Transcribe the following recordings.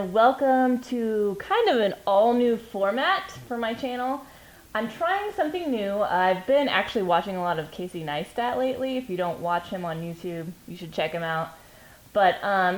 and welcome to kind of an all-new format for my channel. I'm trying something new. I've been actually watching a lot of Casey Neistat lately. If you don't watch him on YouTube, you should check him out. But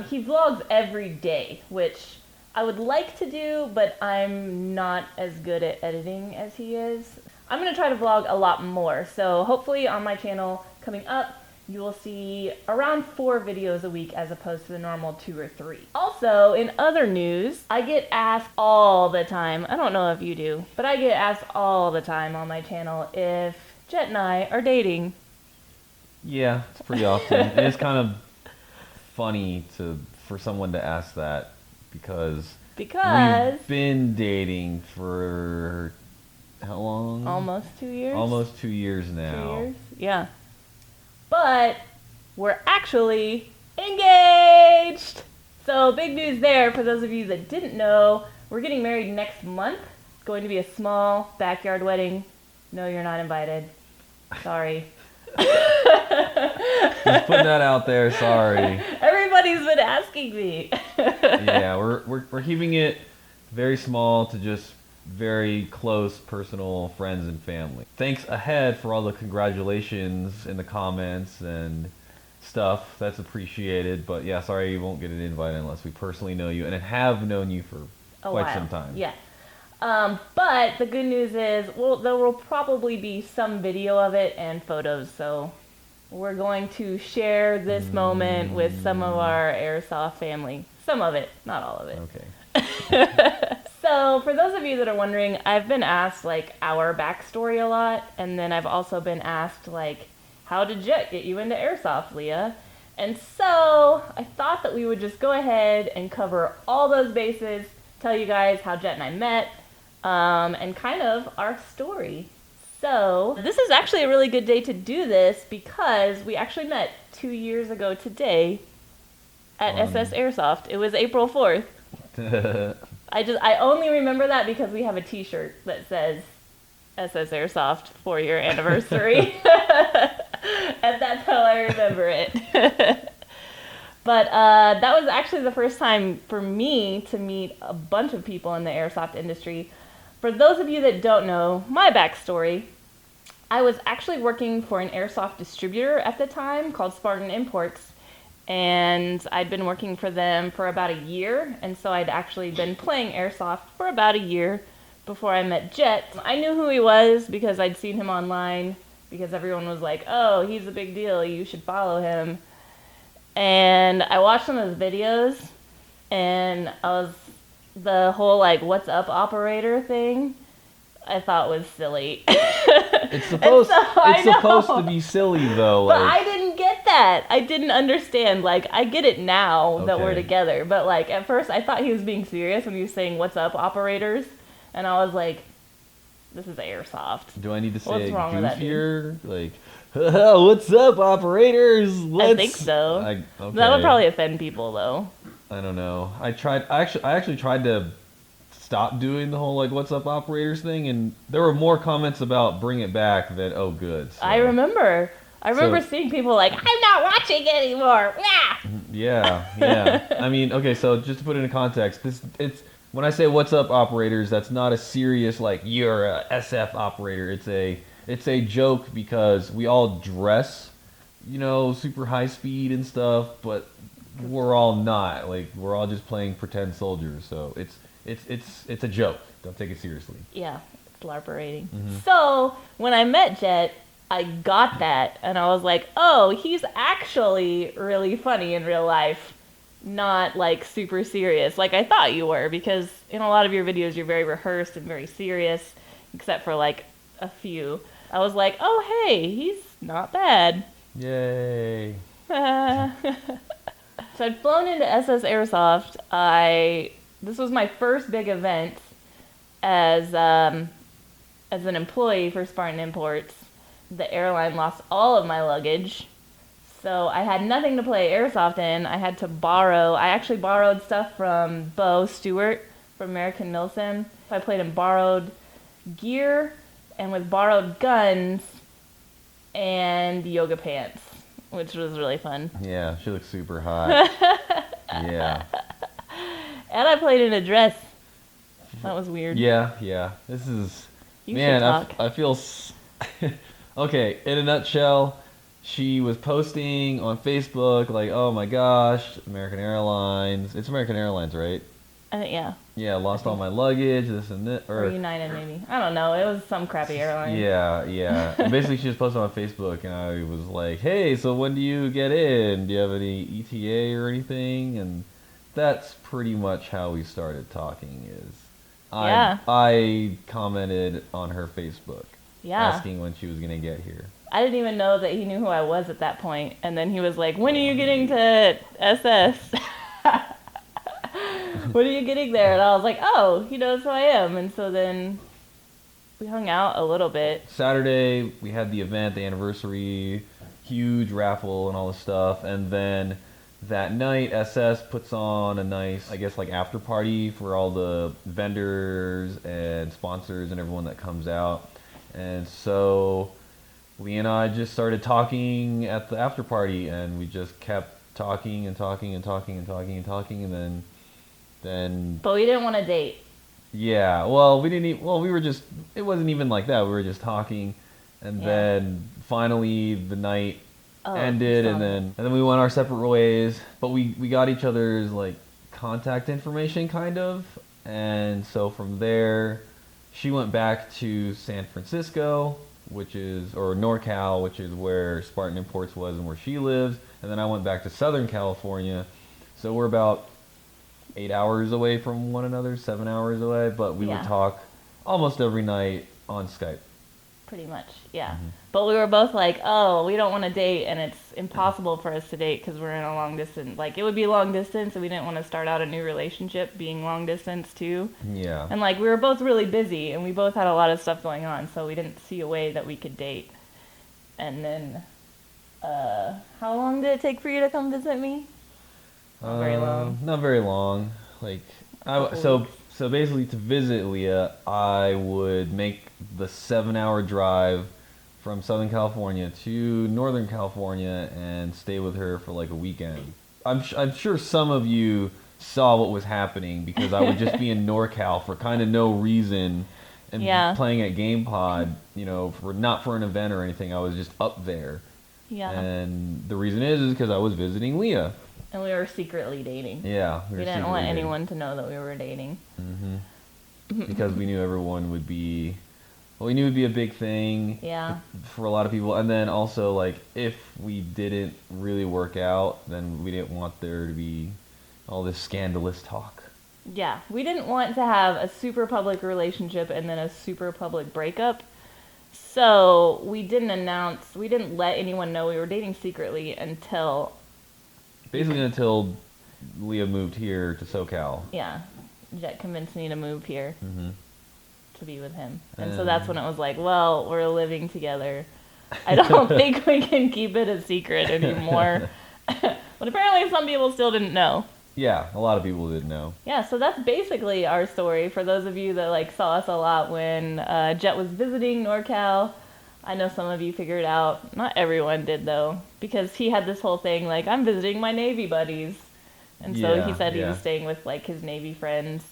he vlogs every day, which I would like to do, but I'm not as good at editing as he is. I'm going to try to vlog a lot more, so hopefully on my channel coming up, you will see around 4 videos a week as opposed to the normal 2 or 3. Also, in other news, I get asked all the time, I don't know if you do, but I get asked all the time on my channel if Jet and I are dating. Yeah, it's pretty often. And it's kind of funny for someone to ask that because we've been dating for how long? Almost 2 years. Almost 2 years now. 2 years? Yeah. But we're actually engaged! So big news there for those of you that didn't know. We're getting married next month. It's going to be a small backyard wedding. No, you're not invited. Sorry. Just putting that out there, sorry. Everybody's been asking me. Yeah, we're keeping it very small to just very close personal friends and family. Thanks ahead for all the congratulations in the comments and stuff. That's appreciated. But yeah, sorry you won't get an invite unless we personally know you and have known you for quite some time. Yeah. But the good news is, well, there will probably be some video of it and photos. So we're going to share this moment with some of our Airsoft family. Some of it, not all of it. Okay. So for those of you that are wondering, I've been asked like our backstory a lot, and then I've also been asked like, how did Jet get you into Airsoft, Leah? And so I thought that we would just go ahead and cover all those bases, tell you guys how Jet and I met, and kind of our story. So this is actually a really good day to do this because we actually met 2 years ago today at SS Airsoft. It was April 4th. I only remember that because we have a t-shirt that says SS Airsoft 4-year anniversary. And that's how I remember it. But that was actually the first time for me to meet a bunch of people in the airsoft industry. For those of you that don't know my backstory, I was actually working for an airsoft distributor at the time called Spartan Imports. And I'd been working for them for about a year, and so I'd actually been playing Airsoft for about a year before I met Jet. I knew who he was because I'd seen him online, because everyone was like, oh, he's a big deal, you should follow him. And I watched some of his videos, and the whole like, what's up operator thing, I thought was silly. It's supposed to be silly though. But I didn't get that. I didn't understand. Like, I get it now that we're together. But like at first I thought he was being serious when he was saying what's up operators. And I was like, this is Airsoft. Do I need to say what's wrong goofier? Like, what's up operators? I think so. Okay. That would probably offend people though. I don't know. I actually tried to stop doing the whole like what's up operators thing, and there were more comments about bring it back than oh good. So. I remember seeing people like, I'm not watching anymore. Yeah. I mean, okay, so just to put it in context, it's when I say what's up operators, that's not a serious like you're a SF operator. It's a joke because we all dress, super high speed and stuff, but we're all not. Like we're all just playing pretend soldiers. So it's a joke. Don't take it seriously. Yeah, it's LARPerating. Mm-hmm. So when I met Jet, I got that, and I was like, oh, he's actually really funny in real life, not like super serious like I thought you were, because in a lot of your videos you're very rehearsed and very serious, except for like a few. I was like, oh hey, he's not bad. Yay. So I'd flown into SS Airsoft. This was my first big event as an employee for Spartan Imports. The airline lost all of my luggage, so I had nothing to play Airsoft in. I actually borrowed stuff from Bo Stewart from American Milsim. I played in borrowed gear and with borrowed guns and yoga pants, which was really fun. Yeah, she looks super hot. Yeah. And I played in a dress. That was weird. Yeah. This is You man. should talk. I feel okay. In a nutshell, she was posting on Facebook like, "Oh my gosh, American Airlines. It's American Airlines, right? Yeah. Yeah, lost all my luggage. This and that, Or United, maybe. I don't know. It was some crappy airline. Yeah. And basically, she was posting on Facebook, and I was like, "Hey, so when do you get in? Do you have any ETA or anything?" And that's pretty much how we started talking. I commented on her Facebook, asking when she was gonna get here. I didn't even know that he knew who I was at that point. And then he was like, "When are you getting to SS?" "When are you getting there?" And I was like, "Oh, he knows who I am." And so then we hung out a little bit. Saturday, we had the event, the anniversary, huge raffle and all this stuff. And then that night, SS puts on a nice, I guess, like after party for all the vendors and sponsors and everyone that comes out. And so Leah and I just started talking at the after party, and we just kept talking and talking and talking and talking and talking, and then But we didn't want to date. yeah, well, we didn't even, well, we were just, it wasn't even like that. We were just talking, and then finally the night ended, and then we went our separate ways. But we got each other's like contact information kind of, and so from there, she went back to San Francisco, which is, or NorCal, which is where Spartan Imports was and where she lives, and then I went back to Southern California. So we're about 8 hours away from one another, 7 hours away, but we would talk almost every night on Skype. Pretty much, yeah. But we were both like, "Oh, we don't want to date, and it's impossible for us to date because we're in a long distance. Like, it would be long distance, and we didn't want to start out a new relationship being long distance too." Yeah. And like, we were both really busy, and we both had a lot of stuff going on, so we didn't see a way that we could date. And then, how long did it take for you to come visit me? Not very long. Not very long. Like, so basically, to visit Leah, I would make the 7-hour drive from Southern California to Northern California and stay with her for like a weekend. I'm sure some of you saw what was happening because I would just be in NorCal for kind of no reason and playing at GamePod, you know, not for an event or anything. I was just up there. Yeah. And the reason is because I was visiting Leah. And we were secretly dating. Yeah. We didn't want anyone to know that we were dating. Because we knew everyone would be, well, we knew it would be a big thing for a lot of people. And then also, like, if we didn't really work out, then we didn't want there to be all this scandalous talk. Yeah, we didn't want to have a super public relationship and then a super public breakup. So we didn't let anyone know we were dating secretly until... Basically until Leah moved here to SoCal. Yeah, Jet convinced me to move here to be with him. And so that's when it was like, well, we're living together. I don't think we can keep it a secret anymore. But apparently some people still didn't know. Yeah, a lot of people didn't know. Yeah, so that's basically our story. For those of you that like saw us a lot when Jet was visiting NorCal, I know some of you figured out. Not everyone did though, because he had this whole thing like, I'm visiting my Navy buddies, and so he said he was staying with like his Navy friends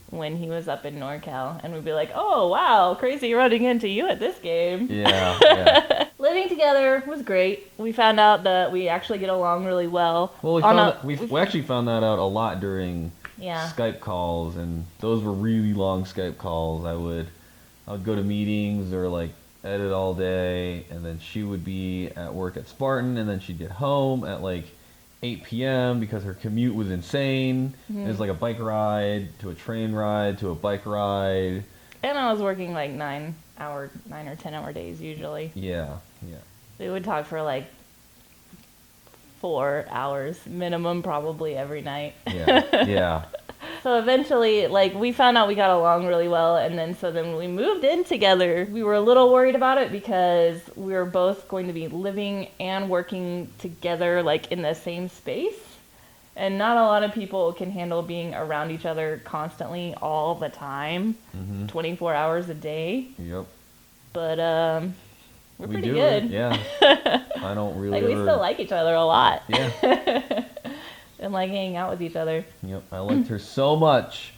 when he was up in NorCal, and we'd be like, oh wow, crazy running into you at this game. Yeah. Living together was great. We found out that we actually get along really well. Well, we actually found that out a lot during Skype calls, and those were really long Skype calls. I would go to meetings or like edit all day, and then she would be at work at Spartan, and then she'd get home at like 8 p.m. because her commute was insane. It was like a bike ride to a train ride to a bike ride. And I was working like 9 or 10 hour days usually. Yeah. We would talk for like 4 hours minimum probably every night. Yeah. So eventually, like, we found out we got along really well, and then when we moved in together, we were a little worried about it because we were both going to be living and working together, like, in the same space. And not a lot of people can handle being around each other constantly all the time, 24 hours a day. Yep. But, we're pretty good. Yeah. I don't really we still like each other a lot. Yeah. and like hanging out with each other. Yep, I liked her so much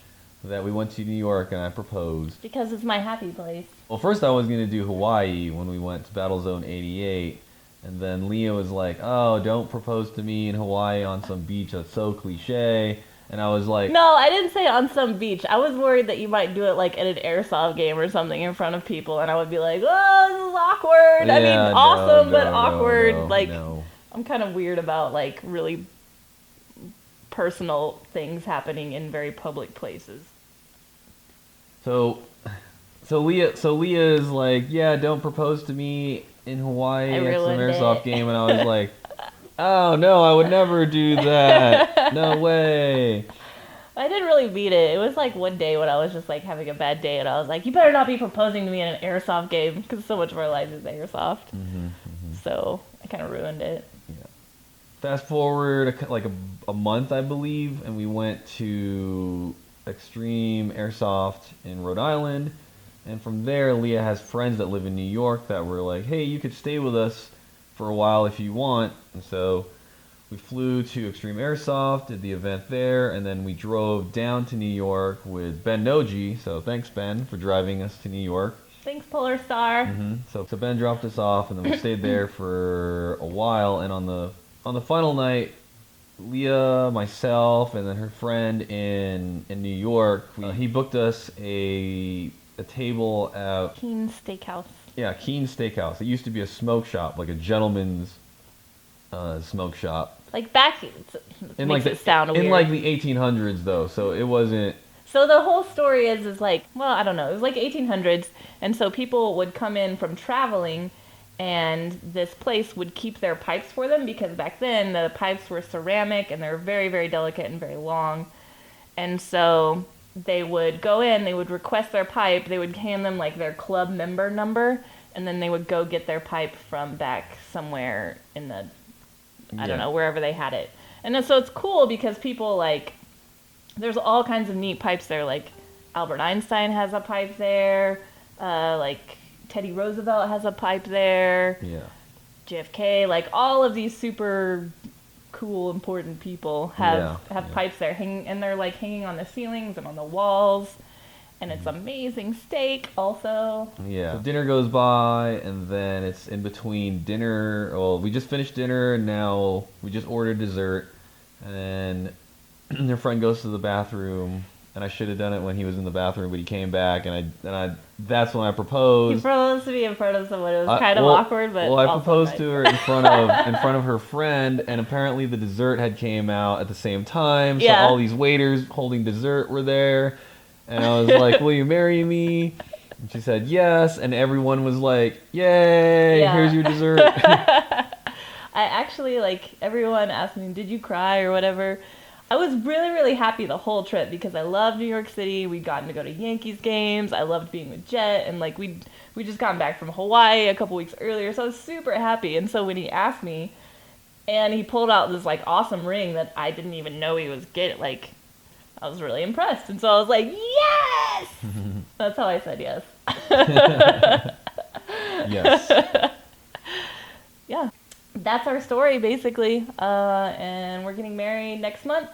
that we went to New York and I proposed. Because it's my happy place. Well, first I was gonna do Hawaii when we went to Battle Zone 88, and then Leah was like, "Oh, don't propose to me in Hawaii on some beach. That's so cliche." And I was like, No, I didn't say on some beach. I was worried that you might do it like at an airsoft game or something in front of people, and I would be like, "Oh, this is awkward." I mean, Yeah, awesome, no, but no, awkward. no, like, no. I'm kind of weird about like really personal things happening in very public places. So Leah is like, "Yeah, don't propose to me in Hawaii I at some ruined airsoft it. game," and I was like, "Oh no, I would never do that. No way." I didn't really beat it. It was like one day when I was just like having a bad day, and I was like, "You better not be proposing to me in an airsoft game," because so much of our life is airsoft. So I kind of ruined it. Yeah. Fast forward a month, I believe, and we went to Extreme Airsoft in Rhode Island. And from there, Leah has friends that live in New York that were like, "Hey, you could stay with us for a while if you want." And so we flew to Extreme Airsoft, did the event there, and then we drove down to New York with Ben Noji. So thanks, Ben, for driving us to New York. Thanks, Polar Star. So Ben dropped us off, and then we stayed there for a while. And on the final night, Leah, myself, and then her friend in New York, he booked us a table at Keen Steakhouse. Keen Steakhouse. It used to be a smoke shop, like a gentleman's smoke shop. Like back, In makes like it sound weird. in like the 1800s though, so it wasn't. So the whole story is like, well, I don't know. It was like 1800s, and so people would come in from traveling, and this place would keep their pipes for them because back then the pipes were ceramic and they're very, very delicate and very long. And so they would go in, they would request their pipe, they would hand them like their club member number, and then they would go get their pipe from back somewhere in the, I don't know, wherever they had it. And then, so it's cool because people like, there's all kinds of neat pipes there. Like Albert Einstein has a pipe there. Like Teddy Roosevelt has a pipe there. Yeah. JFK, like all of these super cool, important people have pipes there, and they're like hanging on the ceilings and on the walls. And it's amazing steak also. Yeah. So dinner goes by, and then it's in between dinner. Well, we just finished dinner, and now we just ordered dessert. And her friend goes to the bathroom, and I should have done it when he was in the bathroom, but he came back, and I that's when I proposed. You proposed to me in front of someone. It was kind of awkward, but I also proposed nice. to her in front of her friend, and apparently the dessert had came out at the same time. So all these waiters holding dessert were there. And I was like, "Will you marry me?" And she said yes, and everyone was like, "Yay, here's your dessert." I actually, like, everyone asked me, "Did you cry?" or whatever. I was really, really happy the whole trip because I love New York City. We'd gotten to go to Yankees games. I loved being with Jet, and like we just gotten back from Hawaii a couple weeks earlier, so I was super happy. And so when he asked me, and he pulled out this like awesome ring that I didn't even know he was getting, like, I was really impressed. And so I was like, yes! That's how I said yes. Yes. Yeah. That's our story, basically. And we're getting married next month.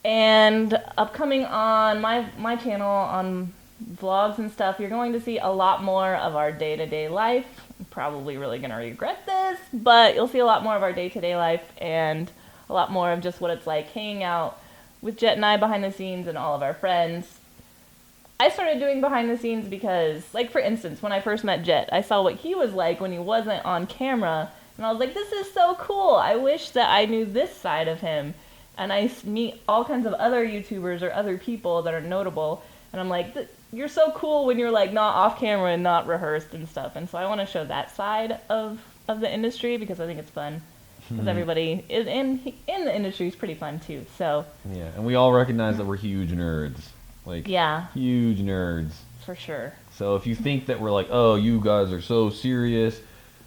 And upcoming on my channel, on vlogs and stuff, you're going to see a lot more of our day-to-day life. I'm probably really going to regret this, but you'll see a lot more of our day-to-day life and a lot more of just what it's like hanging out with Jet and I behind the scenes and all of our friends. I started doing behind the scenes because, like, for instance, when I first met Jet, I saw what he was like when he wasn't on camera, and I was like, this is so cool. I wish that I knew this side of him. And I meet all kinds of other YouTubers or other people that are notable, and I'm like, you're so cool when you're, like, not off camera and not rehearsed and stuff. And so I want to show that side of the industry because I think it's fun. Because everybody is in the industry is pretty fun too. So yeah, and we all recognize that we're huge nerds, like huge nerds for sure. So if you think that we're like, oh, you guys are so serious,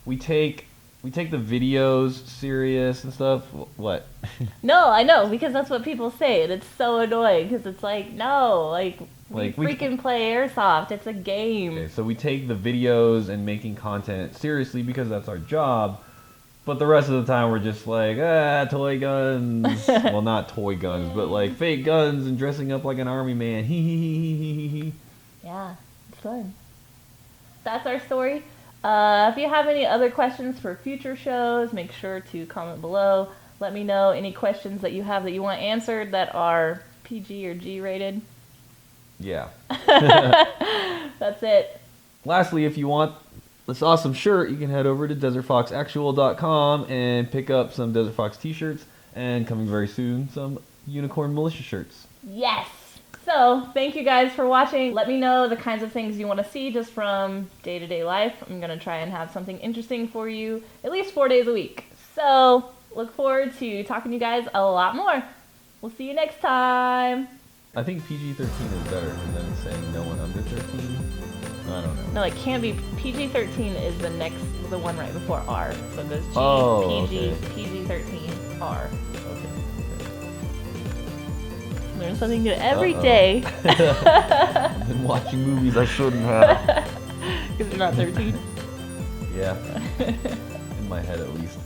we take the videos serious and stuff. What? No, I know because that's what people say, and it's so annoying because it's like, no, like we freaking play airsoft. It's a game. Okay, so we take the videos and making content seriously because that's our job. But the rest of the time we're just like, toy guns. Well, not toy guns, but like fake guns and dressing up like an army man. Yeah, it's fun. That's our story. If you have any other questions for future shows, make sure to comment below. Let me know any questions that you have that you want answered that are PG or G rated. Yeah. That's it. Lastly, if you want this awesome shirt, you can head over to DesertFoxActual.com and pick up some Desert Fox t-shirts, and coming very soon, some Unicorn Militia shirts. Yes! So, thank you guys for watching. Let me know the kinds of things you want to see just from day-to-day life. I'm going to try and have something interesting for you at least 4 days a week. So, look forward to talking to you guys a lot more. We'll see you next time. I think PG-13 is better than saying no one under 13. I don't know. No, it can't be. PG-13 is the one right before R. So it goes G, PG, okay. PG-13, R. Okay. Learn something new every day. I've been watching movies I shouldn't have. Because you're not 13. Yeah. In my head, at least.